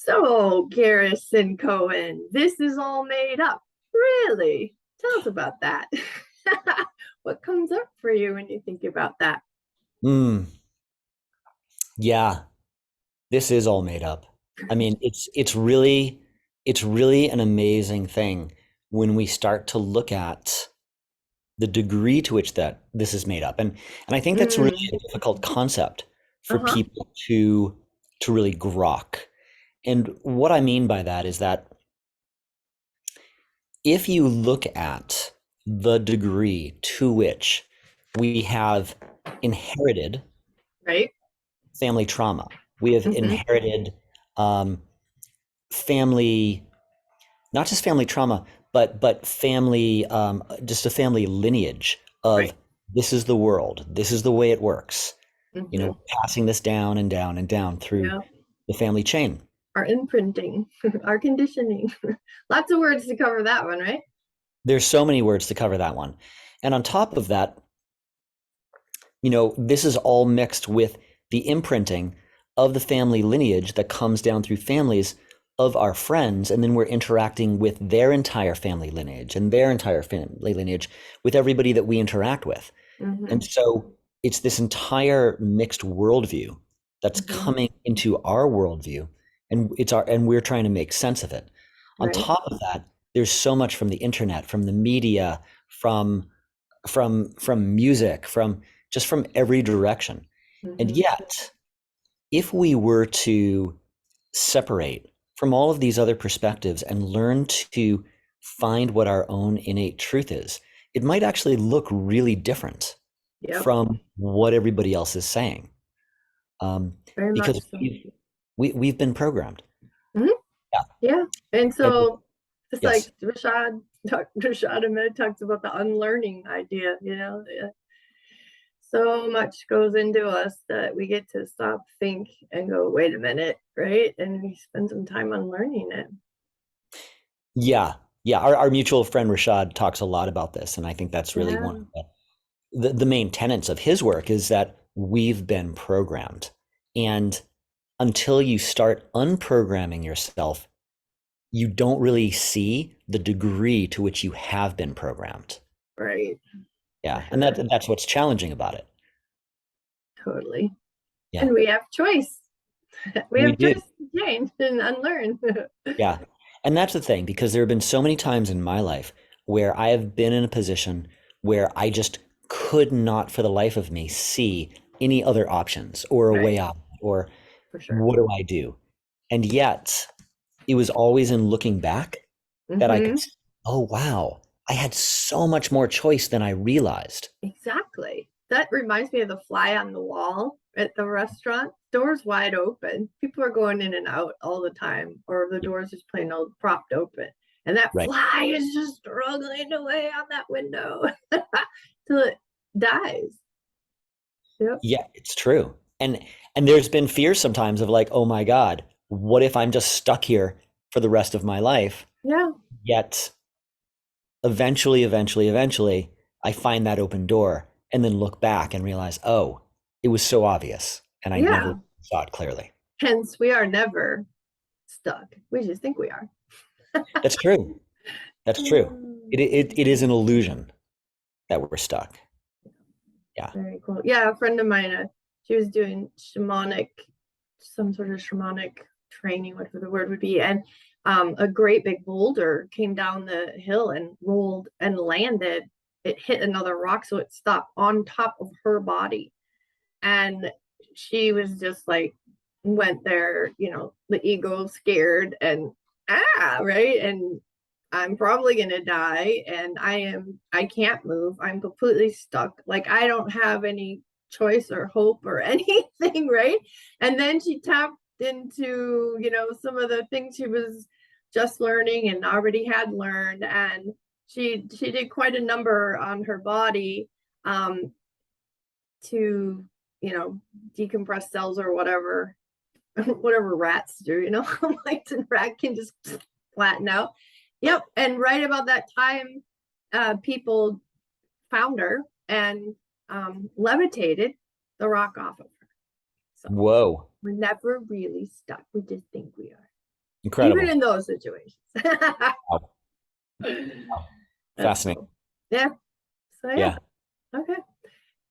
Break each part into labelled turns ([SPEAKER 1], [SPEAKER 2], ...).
[SPEAKER 1] So, Garrison Cohen, this is all made up. Really? Tell us about that. What comes up for you when you think about that?
[SPEAKER 2] Mm, yeah, this is all made up. I mean, it's really an amazing thing when we start to look at the degree to which that this is made up. And I think that's really
[SPEAKER 1] Mm,
[SPEAKER 2] a difficult concept for
[SPEAKER 1] uh-huh.
[SPEAKER 2] people to really grok. And what I mean by that is that if you look at the degree to which we have inherited
[SPEAKER 1] Right?
[SPEAKER 2] family trauma, we have
[SPEAKER 1] Mm-hmm.
[SPEAKER 2] inherited um, family, not just family trauma, but family, just a family lineage
[SPEAKER 1] Right.
[SPEAKER 2] of this is the world, this is the way it works.
[SPEAKER 1] Mm-hmm.
[SPEAKER 2] Passing this down and down and down through
[SPEAKER 1] Yeah.
[SPEAKER 2] the family chain.
[SPEAKER 1] Our imprinting, our conditioning. Lots of words to cover that one, right?
[SPEAKER 2] There's so many words to cover that one. And on top of that, this is all mixed with the imprinting of the family lineage that comes down through families of our friends. And then we're interacting with their entire family lineage and their entire family lineage with everybody that we interact with.
[SPEAKER 1] Mm-hmm.
[SPEAKER 2] And so it's this entire mixed worldview that's
[SPEAKER 1] Mm-hmm.
[SPEAKER 2] coming into our worldview, and we're trying to make sense of it. On
[SPEAKER 1] Right.
[SPEAKER 2] top of that, there's so much from the internet, from the media, from from music, from every direction. And
[SPEAKER 1] Mm-hmm.
[SPEAKER 2] yet, if we were to separate from all of these other perspectives and learn to find what our own innate truth is, it might actually look really different
[SPEAKER 1] Yep.
[SPEAKER 2] from what everybody else is saying, um,
[SPEAKER 1] Very much
[SPEAKER 2] because
[SPEAKER 1] so.
[SPEAKER 2] we've been programmed.
[SPEAKER 1] Mhm.
[SPEAKER 2] Yeah,
[SPEAKER 1] Yeah. And
[SPEAKER 2] and
[SPEAKER 1] so it's like
[SPEAKER 2] yes,
[SPEAKER 1] Rashad talks about the unlearning idea, so much goes into us that we get to stop, think, and go, wait a minute, right? And we spend some time unlearning it.
[SPEAKER 2] yeah, yeah. Our mutual friend Rashad talks a lot about this, and I think that's really one
[SPEAKER 1] Yeah.
[SPEAKER 2] of the main tenets of his work is that we've been programmed, and until you start unprogramming yourself, you don't really see the degree to which you have been programmed.
[SPEAKER 1] Right. For
[SPEAKER 2] Yeah, and
[SPEAKER 1] sure.
[SPEAKER 2] that's what's challenging about it.
[SPEAKER 1] Totally.
[SPEAKER 2] Yeah,
[SPEAKER 1] And we have choice. We
[SPEAKER 2] we
[SPEAKER 1] have
[SPEAKER 2] do.
[SPEAKER 1] choice to change and unlearn.
[SPEAKER 2] Yeah. And that's the thing, because there have been so many times in my life where I have been in a position where I just could not for the life of me see any other options or a way
[SPEAKER 1] Right.
[SPEAKER 2] out or
[SPEAKER 1] For sure.
[SPEAKER 2] what do I do? And yet it was always in looking back that I could
[SPEAKER 1] Mm-hmm.
[SPEAKER 2] see, oh, wow, I had so much more choice than I realized.
[SPEAKER 1] Exactly. That reminds me of the fly on the wall at the restaurant. Doors wide open. People are going in and out all the time, or the
[SPEAKER 2] Yeah,
[SPEAKER 1] doors just plain old propped open. And that
[SPEAKER 2] right.
[SPEAKER 1] fly is just struggling away on that window till it dies. Yep.
[SPEAKER 2] Yeah, it's true. And there's been fear sometimes of like, oh my God, what if I'm just stuck here for the rest of my life?
[SPEAKER 1] Yeah.
[SPEAKER 2] Yet eventually, I find that open door and then look back and realize, oh, it was so obvious and I never
[SPEAKER 1] Yeah.
[SPEAKER 2] saw it clearly.
[SPEAKER 1] Hence, we are never stuck. We just think we are.
[SPEAKER 2] That's true. That's true. It is an illusion that we're stuck. Yeah.
[SPEAKER 1] Very cool. Yeah, a friend of mine, she was doing some sort of shamanic training, whatever the word would be, and a great big boulder came down the hill and rolled and landed. It hit another rock, so it stopped on top of her body, and she was just like, went there, the ego scared and right, and I'm probably going to die and I can't move. I'm completely stuck. Like I don't have any choice or hope or anything, right? And then she tapped into, some of the things she was just learning and already had learned, and she did quite a number on her body um to, decompress cells or whatever whatever rats do, like the rat can just flatten out. Yep. And right about that time, people found her and levitated the rock off of her. So
[SPEAKER 2] Whoa.
[SPEAKER 1] we're never really stuck. We just think we are.
[SPEAKER 2] Incredible.
[SPEAKER 1] even in those situations.
[SPEAKER 2] Wow.
[SPEAKER 1] That's
[SPEAKER 2] Fascinating.
[SPEAKER 1] cool. Yeah. So yeah.
[SPEAKER 2] Yeah.
[SPEAKER 1] Okay.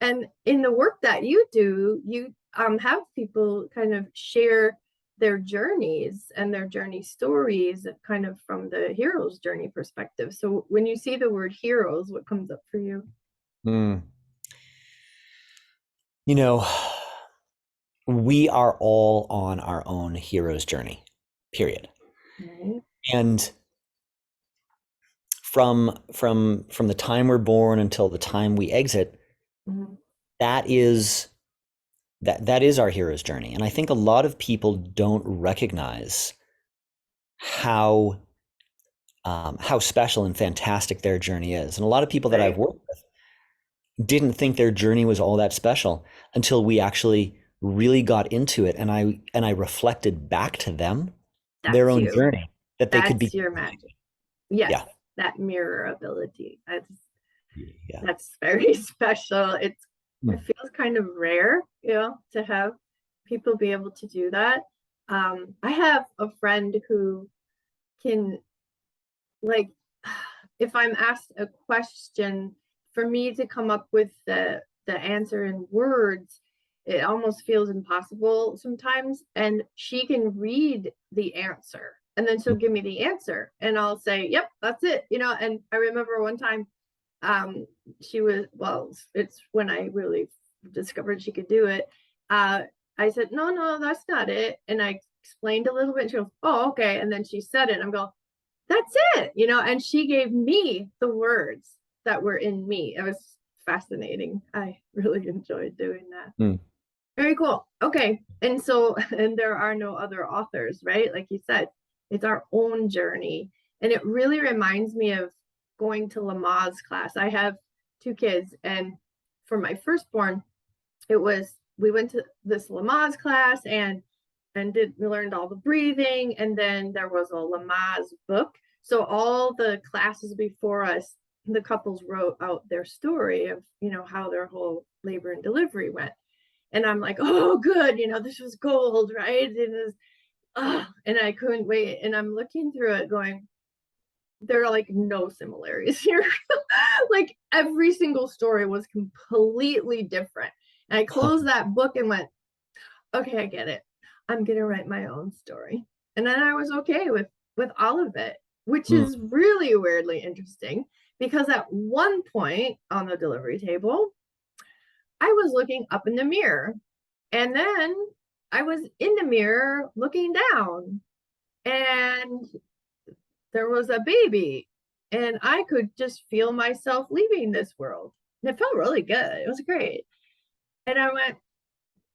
[SPEAKER 1] And in the work that you do, you have people kind of share their journeys and their journey stories kind of from the hero's journey perspective. So when you see the word heroes, what comes up for you?
[SPEAKER 2] Mm. You know, we are all on our own hero's journey, period.
[SPEAKER 1] Right.
[SPEAKER 2] And from the time we're born until the time we exit,
[SPEAKER 1] Mhm.
[SPEAKER 2] that is our hero's journey. And I think a lot of people don't recognize how special and fantastic their journey is. And a lot of people that I've
[SPEAKER 1] Right.
[SPEAKER 2] worked with didn't think their journey was all that special until we actually really got into it, and I reflected back to them their
[SPEAKER 1] That's
[SPEAKER 2] own
[SPEAKER 1] you.
[SPEAKER 2] journey that they could
[SPEAKER 1] That's
[SPEAKER 2] be.
[SPEAKER 1] your magic. Yes.
[SPEAKER 2] Yeah.
[SPEAKER 1] That mirror ability.
[SPEAKER 2] Yeah.
[SPEAKER 1] That's very special. It
[SPEAKER 2] Hmm.
[SPEAKER 1] feels kind of rare, to have people be able to do that. I have a friend who can, like, if I'm asked a question, for me to come up with the answer in words, it almost feels impossible sometimes. And she can read the answer, and then she'll give me the answer, and I'll say, "Yep, that's it." And I remember one time, she was, well, it's when I really discovered she could do it. I said, "No, no, that's not it," and I explained a little bit. And she goes, "Oh, okay," and then she said it. And I'm going, "That's it," and she gave me the words that were in me. It was fascinating. I really enjoyed doing that.
[SPEAKER 2] Hmm.
[SPEAKER 1] Very cool. Okay. And so, and there are no other authors, right? Like you said, it's our own journey. And it really reminds me of going to Lamaze class. I have two kids, and for my firstborn, we went to this Lamaze class, and we learned all the breathing, and then there was a Lamaze book. So all the classes before us, the couples wrote out their story of how their whole labor and delivery went. And I'm like, "Oh, good, this was gold, right?" And I couldn't wait. And I'm looking through it going, there are like no similarities here. Like every single story was completely different. And I closed that book and went, "Okay, I get it. I'm gonna write my own story." And then I was okay with all of it, which
[SPEAKER 2] Hmm.
[SPEAKER 1] is really weirdly interesting, because at one point on the delivery table, I was looking up in the mirror, and then I was in the mirror looking down, and there was a baby, and I could just feel myself leaving this world. And it felt really good. It was great. And I went,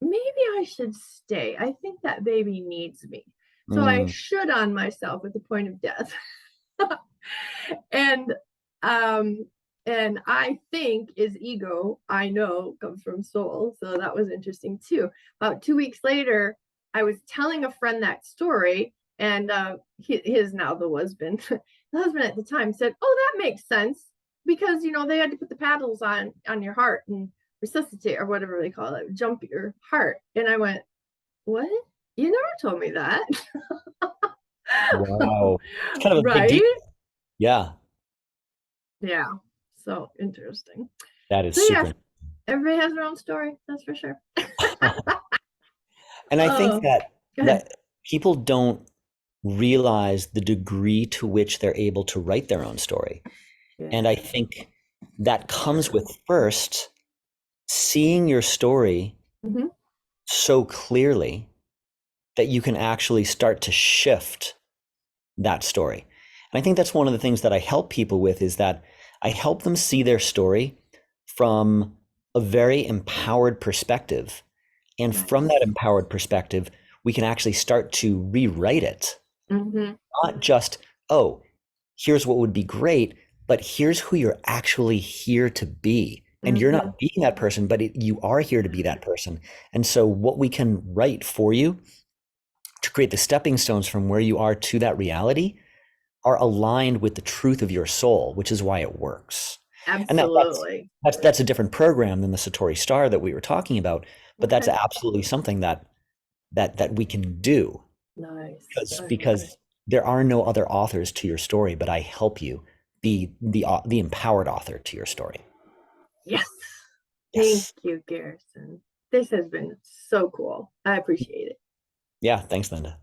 [SPEAKER 1] maybe I should stay. I think that baby needs me. So I
[SPEAKER 2] Hmm.
[SPEAKER 1] should on myself at the point of death. and um and I think is ego, I know comes from soul. So that was interesting too. About 2 weeks later, I was telling a friend that story, and his now the husband, the husband at the time said, "Oh, that makes sense, because they had to put the paddles on your heart and resuscitate, or whatever they call it, jump your heart." And I went, "What? You never told me that."
[SPEAKER 2] Wow. It's kind of a big
[SPEAKER 1] Right?
[SPEAKER 2] deal. Yeah.
[SPEAKER 1] Yeah. So interesting.
[SPEAKER 2] That is
[SPEAKER 1] So
[SPEAKER 2] super.
[SPEAKER 1] yes, everybody has their own story, that's for sure.
[SPEAKER 2] And I think
[SPEAKER 1] Oh, go ahead.
[SPEAKER 2] that people don't realize the degree to which they're able to write their own story.
[SPEAKER 1] Yeah.
[SPEAKER 2] And I think that comes with first seeing your story
[SPEAKER 1] Mhm.
[SPEAKER 2] so clearly that you can actually start to shift that story. And I think that's one of the things that I help people with, is that I help them see their story from a very empowered perspective. And from that
[SPEAKER 1] Nice.
[SPEAKER 2] empowered perspective, we can actually start to rewrite it.
[SPEAKER 1] Mhm.
[SPEAKER 2] Not just, oh, here's what would be great, but here's who you're actually here to be. And you're
[SPEAKER 1] Mhm.
[SPEAKER 2] not being that person, but you are here to be that person. And so what we can write for you to create the stepping stones from where you are to that reality are aligned with the truth of your soul, which is why it works. And
[SPEAKER 1] Absolutely.
[SPEAKER 2] that's a different program than the Satori Star that we were talking about, but that's
[SPEAKER 1] Okay.
[SPEAKER 2] absolutely something that we can do,
[SPEAKER 1] Nice.
[SPEAKER 2] because
[SPEAKER 1] I love
[SPEAKER 2] because
[SPEAKER 1] it.
[SPEAKER 2] there are no other authors to your story, but I help you be the empowered author to your story.
[SPEAKER 1] Yes. Thank
[SPEAKER 2] Yes.
[SPEAKER 1] you, Garrison. This has been so cool. I appreciate it.
[SPEAKER 2] Yeah. Thanks, Linda.